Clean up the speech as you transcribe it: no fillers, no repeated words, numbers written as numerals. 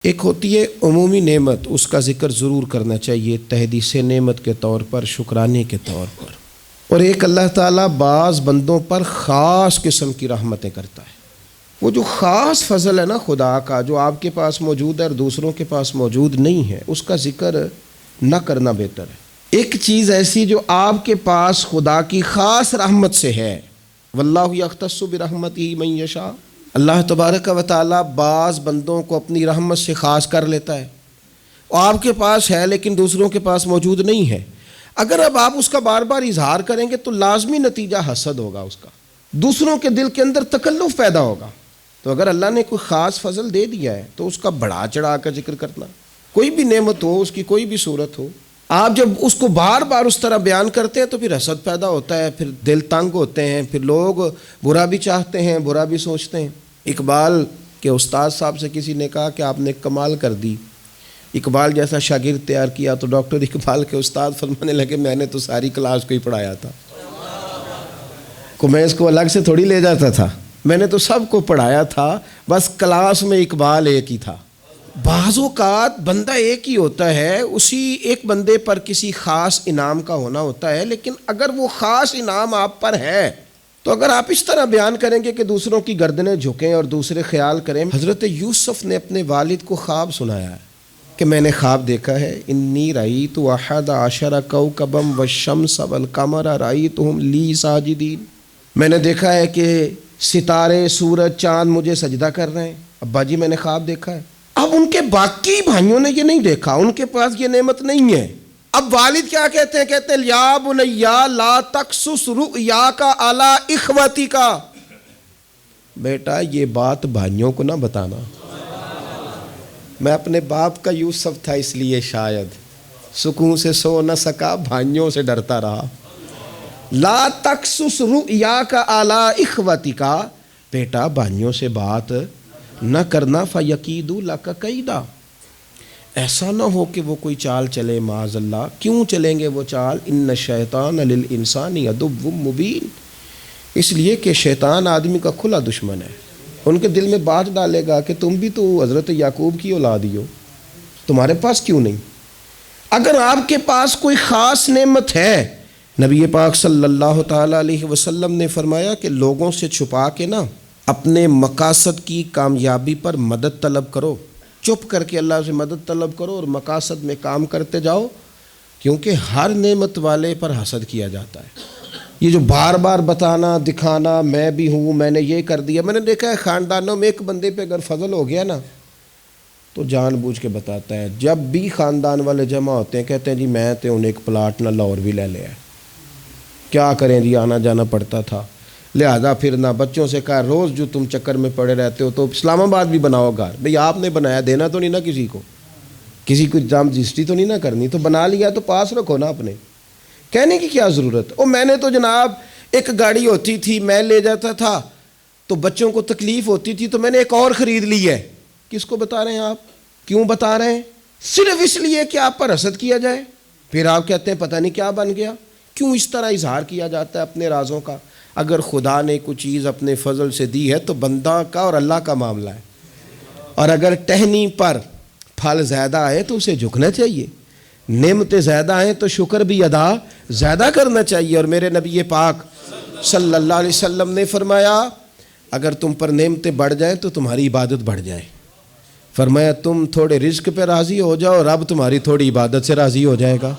ایک ہوتی ہے عمومی نعمت، اس کا ذکر ضرور کرنا چاہیے تحدیث نعمت کے طور پر، شکرانے کے طور پر، اور ایک اللہ تعالیٰ بعض بندوں پر خاص قسم کی رحمتیں کرتا ہے۔ وہ جو خاص فضل ہے نا خدا کا، جو آپ کے پاس موجود ہے اور دوسروں کے پاس موجود نہیں ہے، اس کا ذکر نہ کرنا بہتر ہے۔ ایک چیز ایسی جو آپ کے پاس خدا کی خاص رحمت سے ہے، واللہ یختص برحمتہ من یشاء، اللہ تبارک و تعالیٰ بعض بندوں کو اپنی رحمت سے خاص کر لیتا ہے، اور آپ کے پاس ہے لیکن دوسروں کے پاس موجود نہیں ہے۔ اگر اب آپ اس کا بار بار اظہار کریں گے تو لازمی نتیجہ حسد ہوگا، اس کا دوسروں کے دل کے اندر تکلف پیدا ہوگا۔ تو اگر اللہ نے کوئی خاص فضل دے دیا ہے تو اس کا بڑھا چڑھا کر ذکر کرنا، کوئی بھی نعمت ہو، اس کی کوئی بھی صورت ہو، آپ جب اس کو بار بار اس طرح بیان کرتے ہیں تو پھر حسد پیدا ہوتا ہے، پھر دل تنگ ہوتے ہیں، پھر لوگ برا بھی چاہتے ہیں، برا بھی سوچتے ہیں۔ اقبال کے استاد صاحب سے کسی نے کہا کہ آپ نے کمال کر دی، اقبال جیسا شاگرد تیار کیا، تو ڈاکٹر اقبال کے استاد فرمانے لگے میں نے تو ساری کلاس کو ہی پڑھایا تھا، میں اس کو الگ سے تھوڑی لے جاتا تھا، میں نے تو سب کو پڑھایا تھا، بس کلاس میں اقبال ایک ہی تھا۔ بعض اوقات بندہ ایک ہی ہوتا ہے، اسی ایک بندے پر کسی خاص انعام کا ہونا ہوتا ہے، لیکن اگر وہ خاص انعام آپ پر ہے تو اگر آپ اس طرح بیان کریں گے کہ دوسروں کی گردنیں جھکیں اور دوسرے خیال کریں۔ حضرت یوسف نے اپنے والد کو خواب سنایا ہے کہ میں نے خواب دیکھا ہے، انی رأیت احد عشر کوکبا والشمس والقمر رأیتهم لی ساجدین، میں نے دیکھا ہے کہ ستارے، سورج، چاند مجھے سجدہ کر رہے ہیں۔ ابا جی میں نے خواب دیکھا ہے۔ اب ان کے باقی بھائیوں نے یہ نہیں دیکھا، ان کے پاس یہ نعمت نہیں ہے۔ اب والد کیا کہتے ہیں؟ کہتے ہیں یا بنیا لا تقصص رؤیاک علی اخوتک، بیٹا یہ بات بھائیوں کو نہ بتانا۔ میں اپنے باپ کا یوسف تھا، اس لیے شاید سکون سے سو نہ سکا، بھائیوں سے ڈرتا رہا۔ لا تقصص رؤیاک علی اخوتک، بیٹا بھائیوں سے بات نہ کرنا، فیکیدوا لک کیدا، ایسا نہ ہو کہ وہ کوئی چال چلے، معاذ اللہ۔ کیوں چلیں گے وہ چال؟ ان الشیطان للانسان عدو مبین، اس لیے کہ شیطان آدمی کا کھلا دشمن ہے، ان کے دل میں بات ڈالے گا کہ تم بھی تو حضرت یعقوب کی اولاد ہی ہو، تمہارے پاس کیوں نہیں؟ اگر آپ کے پاس کوئی خاص نعمت ہے، نبی پاک صلی اللہ تعالیٰ علیہ وسلم نے فرمایا کہ لوگوں سے چھپا کے نا اپنے مقاصد کی کامیابی پر مدد طلب کرو، چپ کر کے اللہ سے مدد طلب کرو اور مقاصد میں کام کرتے جاؤ، کیونکہ ہر نعمت والے پر حسد کیا جاتا ہے۔ یہ جو بار بار بتانا، دکھانا، میں بھی ہوں، میں نے یہ کر دیا، میں نے دیکھا ہے خاندانوں میں ایک بندے پہ اگر فضل ہو گیا نا تو جان بوجھ کے بتاتا ہے۔ جب بھی خاندان والے جمع ہوتے ہیں کہتے ہیں جی میں تو انہیں ایک پلاٹ نہ لاہور بھی لے لیا ہے، کیا کریں جی آنا جانا پڑتا تھا، لہذا پھر نہ بچوں سے کہا روز جو تم چکر میں پڑے رہتے ہو تو اسلام آباد بھی بناؤ گھر، بھئی آپ نے بنایا، دینا تو نہیں نا کسی کو جام رجسٹری تو نہیں نہ کرنی، تو بنا لیا تو پاس رکھو نا اپنے، کہنے کی کیا ضرورت؟ او میں نے تو جناب ایک گاڑی ہوتی تھی میں لے جاتا تھا تو بچوں کو تکلیف ہوتی تھی تو میں نے ایک اور خرید لی ہے۔ کس کو بتا رہے ہیں آپ؟ کیوں بتا رہے ہیں؟ صرف اس لیے کہ آپ پر حسد کیا جائے۔ پھر آپ کہتے ہیں پتہ نہیں کیا بن گیا۔ کیوں اس طرح اظہار کیا جاتا ہے اپنے رازوں کا؟ اگر خدا نے کوئی چیز اپنے فضل سے دی ہے تو بندہ کا اور اللہ کا معاملہ ہے، اور اگر ٹہنی پر پھل زیادہ ہے تو اسے جھکنا چاہیے، نعمتیں زیادہ ہیں تو شکر بھی ادا زیادہ کرنا چاہیے۔ اور میرے نبی پاک صلی اللہ علیہ وسلم نے فرمایا اگر تم پر نعمتیں بڑھ جائیں تو تمہاری عبادت بڑھ جائے، فرمایا تم تھوڑے رزق پہ راضی ہو جاؤ، رب تمہاری تھوڑی عبادت سے راضی ہو جائے گا۔